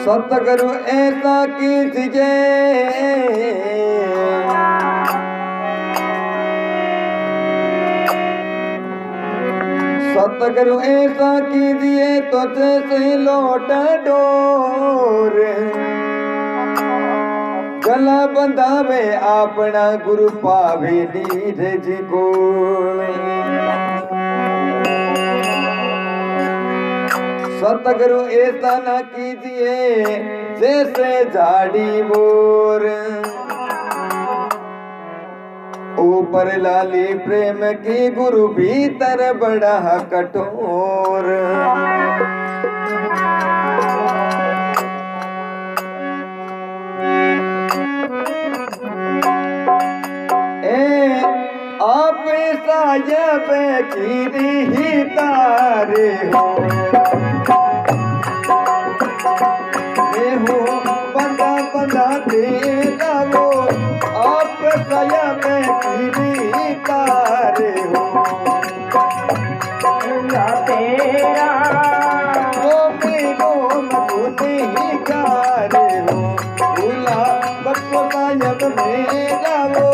सतगुरु ऐसा कीजिए, सतगुरु ऐसा कीजिए तो जैसे लौट डोर, गला बंधावे अपना गुरु पावे नीरज को। सतगुरु ऐसा न कीजिए जैसे झाड़ी बोर, ऊपर लाली प्रेम की गुरु भीतर बड़ा कठोर। आप सायब की ही तारे हो, मैं हूँ बंदा बंदा तेरा वो, आप सायब की तारे हो। तेरा वो मेरो मधुने ही गारे हो, भूला बच्चों सायब मेरा वो।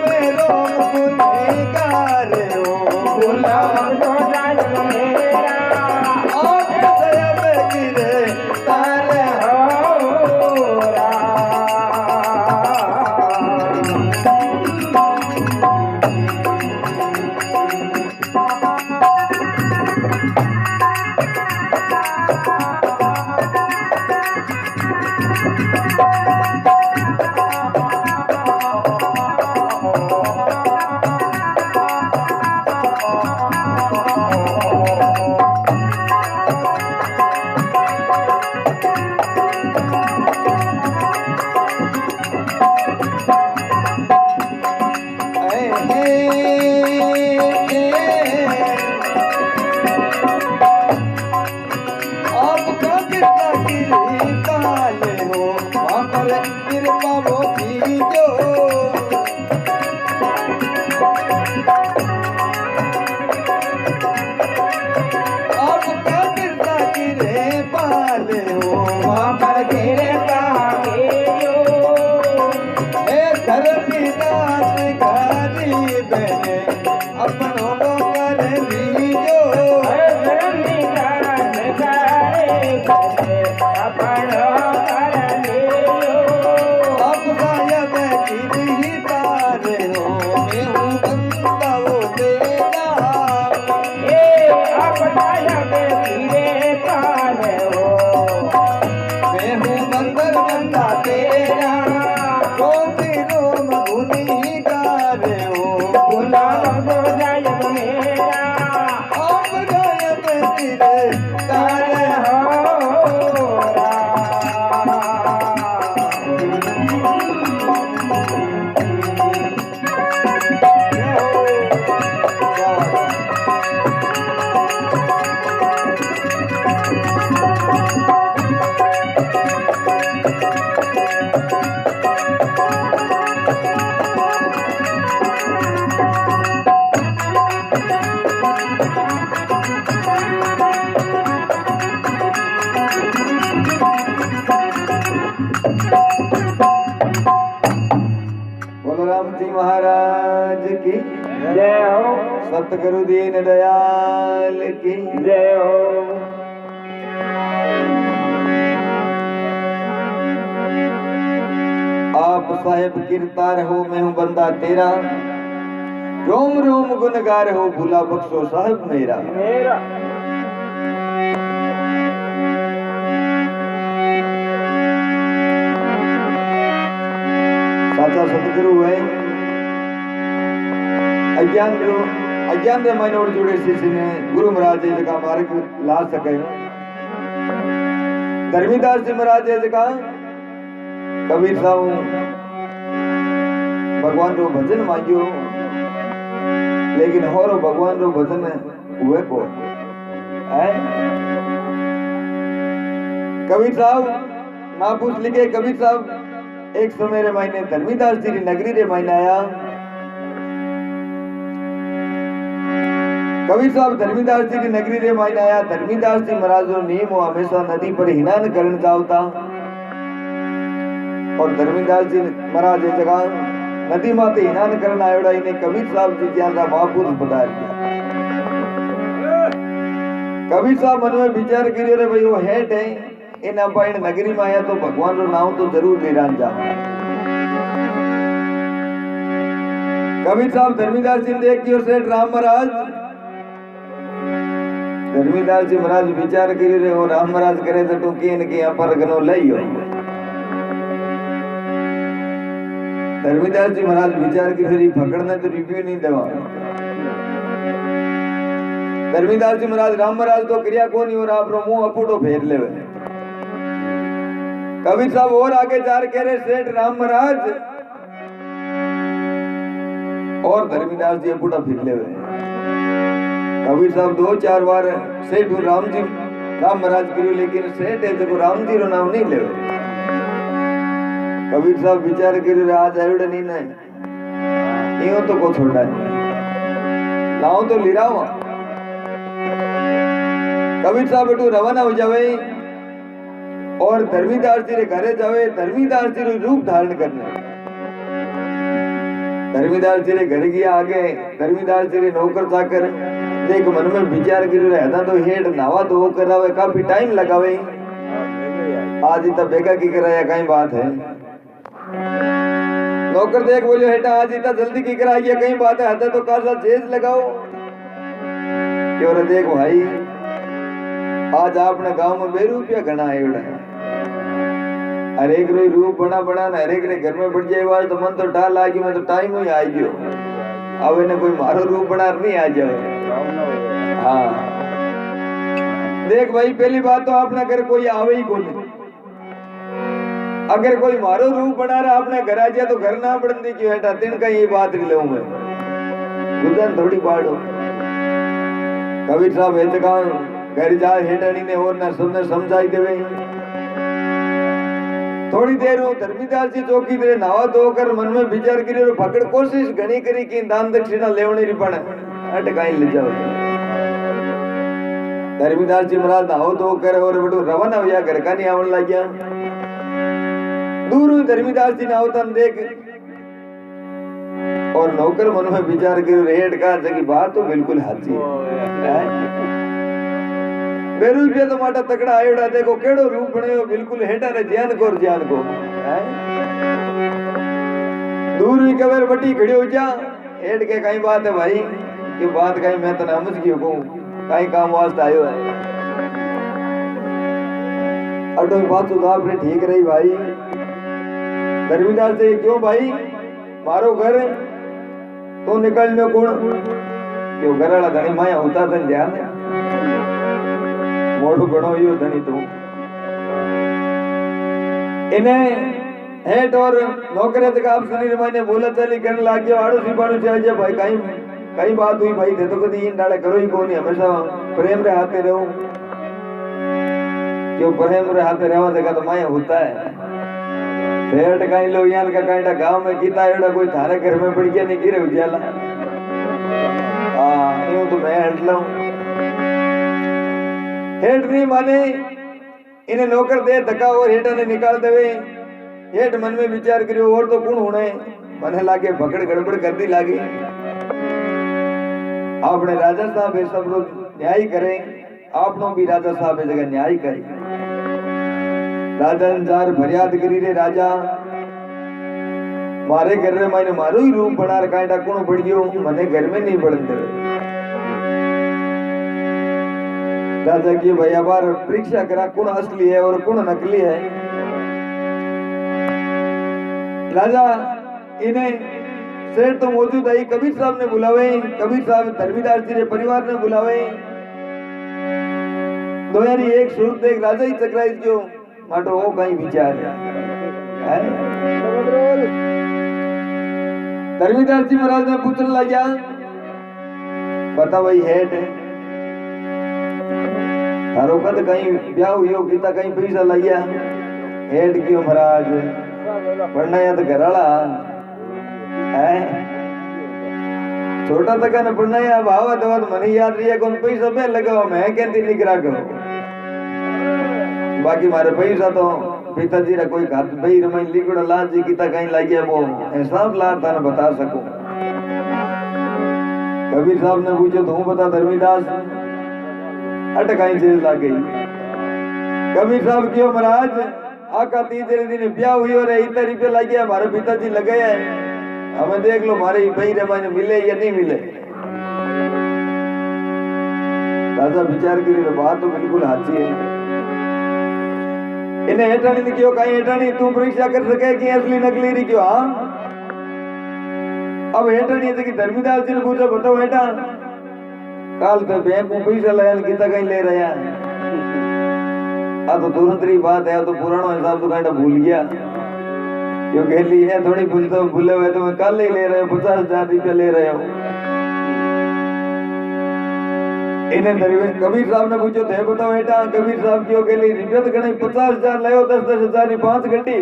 वे रोम गुनेगार हो भूला बख्शो साहिब मेरा आप साहिब गिरफ्तार हो महाराज की जय हो। सतगुरु दीन दयाल की जय हो। आप साहेब गिरफ्तार हो, मैं हूँ बंदा तेरा, रोम रोम गुनगार हो, भूला बख्शो साहिब मेरा। साचा सतगुरु है अज्ञान रे मानोड़ जुड़े शिष्य ने गुरु महाराज जी का मार्ग ला सके। धर्मीदास जी महाराज जी का कबीर साहब भगवान रो भजन मांगियो, लेकिन होरो भगवान रो भजन हुए को है। कबीर साहब महापुरुष लिखे, कबीर साहब एक समय रे महीने धर्मीदास जी नगरी रे महीने आया। कबीर साहब धर्मीदास जी की नगरी रे महीने आया। धर्मीदास जी महाराज रो नियम हो हमेशा नदी पर हिनान करण जावता, और धर्मीदास जी महाराज ये जगह नदी माते हिनान करण आयोड़ा। इन्हें कबीर साहब जी ज्ञान रा महापुरुष पधार किया। कबीर साहब मन में विचार करियो रे भाई वो हेट है, इन अपन नगरी में आया तो भगवान रो नाम तो जरूर लेरान जा। कबीर साहब धर्मीदास जी देख के सेठ राम महाराज, धर्मीदास जी महाराज विचार करी रहे हो, राम महाराज करे तो टूकी इनके यहाँ पर गनो लियो। धर्मीदास जी महाराज विचार करी पकड़ने तो रिव्यू नहीं देवा। धर्मीदास जी महाराज राम महाराज तो क्रिया को नहीं, और आप रो मुंह अपूटो फेर लेवे। कबीर साहब और आगे जार कह रहे सेठ राम महाराज, और धर्मीदास जी अपूटा फिर लेवे। कबीर साहब 2-4 बार सेठ राम महाराज करियो, लेकिन सेठ है जो राम जी रो नाम नहीं लेवे। कबीर साहब विचार करियो आज आयोड़े नहीं नहीं इयो तो को छोड़ा नहीं लाओ तो लिरावा। कबीर साहब बेटू रवाना हो जावे और धर्मीदास जी रे घरे जावे। धर्मीदास जी रो रूप धारण करने। धर्मीदास जी रे घर गया आगे धर्मीदास जी रे नौकर चाकर देख मन में विचार करो रहता तो हेड नावा धो करावे काफी टाइम लगावे आज इतना बेगा की कराया कहीं बात है नौकर देख बोलो हेटा आज इतना जल्दी की कराई कहीं बात है तो कासा जेज लगाओ क्यों रे देख भाई आज आपने गांव में 2 रुपया घना है हर एक रोई रूप बना बना हर एक रे घर में बढ़ जाए तो मन तो टाल आ गई मैं तो टाइम ही आ गयो अब इन्हें कोई मारो रूप बना नहीं आ जाए हाँ देख भाई पहली बात तो आपने घर कोई आवे ही को नहीं अगर कोई मारो रूप बना रहा आपने घर आ जाए तो घर ना बढ़ती क्यों है दिन का ये बात नहीं लूं मैं गुजन थोड़ी बाढ़ हो कबीर साहब है तो घर जा हेडनी ने और ना सबने समझाई देवे थोड़ी देर हो धर्मीदास जी चौकी दे नावा धोकर मन में विचार करी और पकड़ कोशिश घनी करी कि दान दक्षिणा लेवने री पण अट काई ले जाओ धर्मीदास जी महाराज नाव धोकर और बटू रवाना हो गया घर का नहीं आवन लग गया दूर धर्मीदास जी नाव तन देख और नौकर मन में विचार करी रेड का जगी बात तो बिल्कुल हाची है 2 रुपया तो माटा तकड़ा आयोड़ा देखो केड़ो रूप बने बिल्कुल हेटा ने जान को दूर ही कबर बटी खड़ी हो जा हेड के कई बात है भाई ये बात कहीं मैं तो समझ गयो को कहीं काम वास्ते आयो है अटो बात तो आपने ठीक रही भाई धर्मीदास से क्यों भाई मारो घर तो निकलने कौन क्यों घर वाला धनी माया होता था ध्यान मोटू घणो यो धनी तू इन्हें हेट और नौकरे तक आप सुनी रमाने बोला चली करने लाग गया आड़ू सिपाड़ू चाहिए भाई कहीं बात हुई भाई थे तो कभी इन डाले करो ही कौन हमेशा प्रेम रे हाथे रहो क्यों प्रेम रे हाथे रहवा जगह तो माया होता है हेट कहीं लोग यान का कांटा गांव में गीता एड़ा कोई थारे घर में पड़ गया नहीं गिरे उजाला हाँ यूं तो मैं हट लाऊं हेट नहीं माने इन्हें नौकर दे धक्का और हेटा ने निकाल देवे हेट मन में विचार करियो और तो कौन होने मने लागे भगड़ गड़बड़ कर दी लागे आपने राजा साहब सब लोग न्याय करें आपनो भी राजा साहब जगह न्याय करें राजा जार फरियाद करी रे राजा मारे घर रे मैंने मारो ही रूप बना रखा है कौन बढ़ गयो मने घर में नहीं बढ़न देवे राजा की भैया बार परीक्षा करा कौन असली है और कौन नकली है राजा इन्हें सेठ तो मौजूद है कबीर साहब ने बुलावे कबीर साहब धर्मीदास जी के परिवार ने बुलावे दो यारी एक सूरत एक राजा ही चक्राई जो माटो वो कहीं विचार है धर्मीदास जी महाराज ने पूछने लगा बता भाई हेड थारो कद कहीं ब्याह हुई कितना कहीं पैसा लग गया हेड क्यों महाराज पढ़ना या तो घराला है छोटा तक न पढ़ना या भावा दवा तो मनी याद रही है कौन पैसा में लगाओ मैं कहती लिख रहा करो बाकी मारे पैसा तो पिताजी रा कोई खात भाई रमई लिखड़ा लाज जी किता कहीं लग गया वो हिसाब लार था बता सकूं कबीर साहब ने पूछो तू बता धर्मीदास अटकाई चीज लग गई कबीर साहब क्यों महाराज आका तीसरे दिन ब्याह हुई और इतना रुपये लग गया हमारे पिताजी लगे हैं हमें देख लो हमारे भाई रमाने मिले या नहीं मिले राजा विचार की बात तो बिल्कुल हाची है इन्हें हेटानी ने क्यों कहीं हेटानी तू परीक्षा कर सके कि असली नकली रही क्यों हाँ अब हेटानी है कि धर्मीदास जी ने पूछा बताओ हेटा काल पे बैंक में पैसा लगा कितना कहीं ले रहा है आ तो तुरंत ही बात है तो पुराना हिसाब तो कांटा भूल गया क्योंकि ली है थोड़ी भूल तो भूले हुए तो मैं कल ही ले रहे हो 50,000 रुपया ले रहे हो इन्हें कबीर साहब ने पूछो थे बताओ बेटा कबीर साहब क्यों के लिए रुपया तो गणे 50,000 लायो 10,000 की 5 घंटी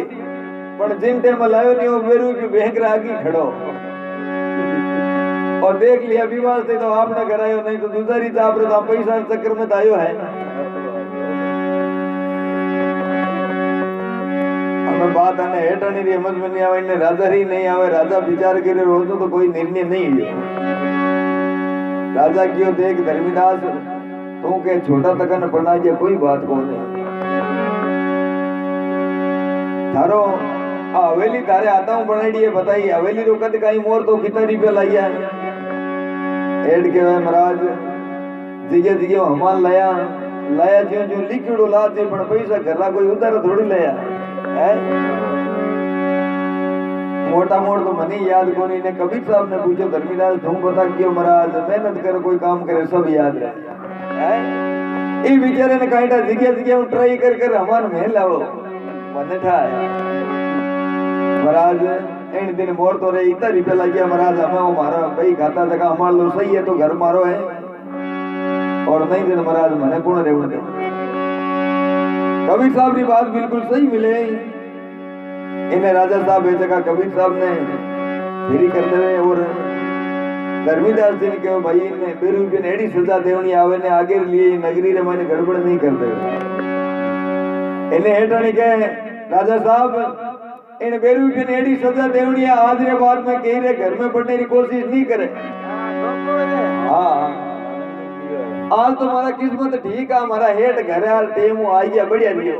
पर जिन टाइम लायो नहीं वो बेरू की बैंक रागी खड़ो और देख लिया विवाह से तो आपने करायो नहीं तो दूसरी चाप रहे तो पैसा चक्कर में आयो है हमें बात आने हेठानी री समझ में नहीं आवे, इन्हें राजा ही नहीं आवे, राजा विचार करे रोज तो कोई निर्णय नहीं लियो। राजा क्यों देख धर्मीदास तू के छोटा तकन बना के कोई बात को नहीं, थारो हवेली तारे आता हूँ बनाई है, बताई हवेली रो कद कहीं मोर तो कितना रुपया लाइया एड के वे महाराज जिगे जिगे हमाल लाया लाया जो जो लिखिड़ो ला दे पण पैसा घरला कोई उधार थोड़ी लाया है। मोटा मोट तो मनी याद कोनी ने कबीर साहब ने पूछो धर्मीदास तुम बता क्यों महाराज मेहनत कर कोई काम करे सब याद रहे है। ई बेचारे ने काईटा जिगे जिगे ट्राई कर कर हमार में लाओ मन ठाए महाराज इन दिन मोर तो रे इतना रुपया लग गया महाराज हमें वो मारा भाई खाता जगह हमार लो सही है तो घर मारो है और नहीं दिन महाराज मने कौन रेवण दे। कबीर साहब की बात बिल्कुल सही मिले इन्हें राजा साहब ये जगह कबीर साहब ने फेरी करते हुए और धर्मीदास जी ने कहो भाई इन्हें बेरूपी ने एडी सजा देवनी आवे ने आगे लिए नगरी रे मैंने गड़बड़ नहीं करते इन्हें हेठानी कहे राजा साहब इन बेरूपी ने एडी सजा देवनी है आज रे बाद में कही रे घर में पढ़ने की कोशिश नहीं करे। हाँ आज तुम्हारा किस्मत ठीक है हमारा हेठ घर यार टेम आई गया बढ़िया रियो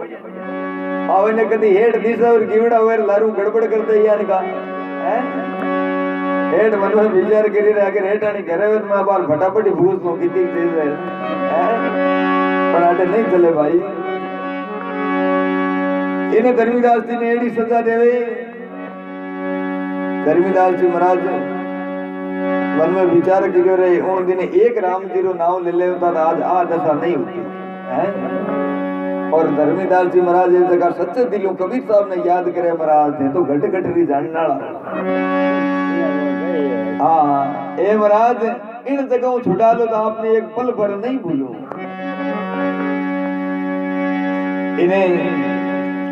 आवे ने कदी हेठ दिशा और गिवड़ा हुए लारू गड़बड़ करते यार का हेठ मन में विचार करी रे अगर हेठ आनी घरे में मैं बार फटाफट भूस लो कितनी चीज है पर आटे नहीं चले भाई। इन्हें धर्मीदास जी ने एडी सजा देवे धर्मीदास जी महाराज मन में विचार करियो रे उन दिन एक राम जी रो नाम ले ले होता आज आ दशा नहीं होती है। और धर्मीदास जी महाराज इस जगह सच्चे दिलों कबीर साहब ने याद करे महाराज थे तो घट घट री जानने वाला हाँ ए महाराज इन जगहों छुड़ा लो तो आपने एक पल भर नहीं भूलो। इन्हें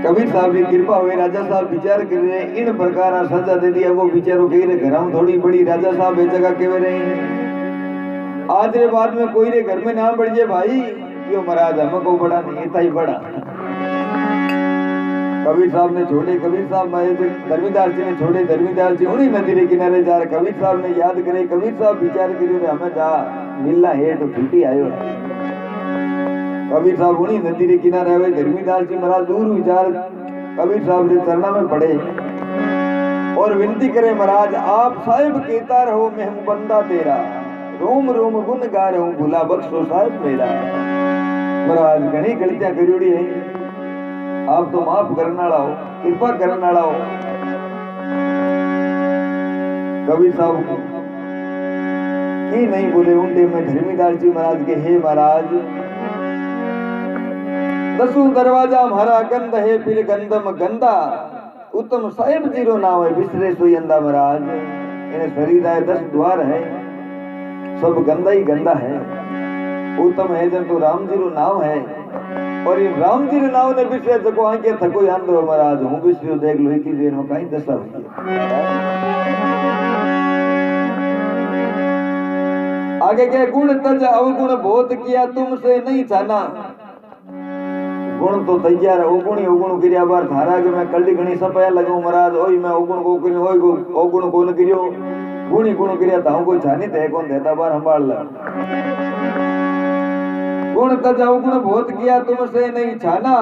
कबीर साहब की कृपा हुई राजा साहब विचार कर रहे इन प्रकार सजा दे दिया वो विचारों के घर में थोड़ी बड़ी राजा साहब ये जगह कह रहे आज रे बाद में कोई रे घर में ना बढ़ जाए भाई क्यों महाराज हमको बड़ा नहीं था ही बड़ा। कबीर साहब ने छोड़े कबीर साहब धर्मीदास जी ने छोड़े धर्मीदास जी उन्हीं नदी के किनारे जा रहे कबीर साहब ने याद करे कबीर साहब विचार करे हमें जा मिलना है तो छुट्टी आयो कबीर साहब उन्हीं नदी के किनारे आए धर्मीदास जी महाराज दूर विचार कबीर साहब के चरणा में पड़े और विनती करे महाराज आप साहिब कहता रहो मैं हूं बंदा तेरा रोम रोम गुन गा रहा हूं भुला बख्शो साहिब मेरा। महाराज घनी गलतियां करी है आप तो माफ करने वाला हो कृपा करने वाला हो। कबीर साहब की नहीं बोले उनके में धर्मीदास जी महाराज के हे महाराज दसू दरवाजा हमारा गंध है फिर गंधम गंदा उत्तम साहिब जीरो नाम है बिसरे सोई अंदा महाराज इन्हें शरीर आए 10 द्वार है सब गंदा ही गंदा है उत्तम है जन तो राम जीरो नाम है और इन राम जी नाम ने बिसरे सको आंके थको आंदो महाराज हूं बिसरियो देख लो इतनी देर में कहीं दशा हुई आगे के गुण तज अवगुण बहुत किया तुमसे नहीं जाना गुण तो तैयार है अवगुण गिरिया बार धारा के मैं कल्डी घणी सपाया लगाऊं महाराज ओई मैं अवगुण को करियो ओई को अवगुण को न करियो गुणी गुण गिरिया ताऊ को जानी दे कौन देता बार संभाल ले गुण तज अवगुण बहुत किया तुमसे नहीं जाना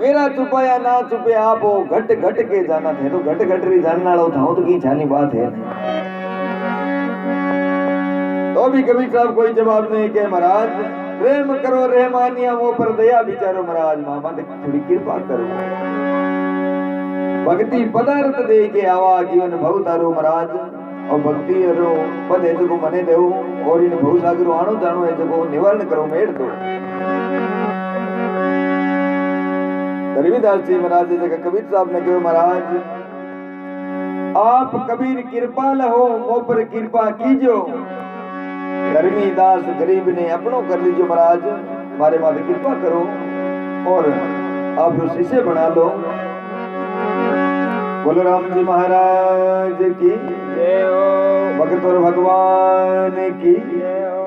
मेरा छुपाया ना छुपे आप हो घट घट के जाना थे तो घट घट री जानना लो था तो की जानी बात है तो भी कभी साहब कोई जवाब नहीं के महाराज प्रेम करो रहमानिया वो पर दया विचारो महाराज मामा थोड़ी कृपा करो भक्ति पदार्थ दे के आवा जीवन भव तारो महाराज और भक्ति रो पद है जो मने देव और इन भव सागर आनो जानो है जो निवारण करो मेड़ दो। धर्मीदास जी महाराज जगह कबीर साहब ने कहो महाराज आप कबीर कृपाल हो मो पर कृपा कीजो धर्मीदास गरीब ने अपनों कर लीजिए महाराज हमारे माथे कृपा करो और आप शिष्य बना लो। बोलो राम जी महाराज की जय हो भगत और भगवान की जय हो।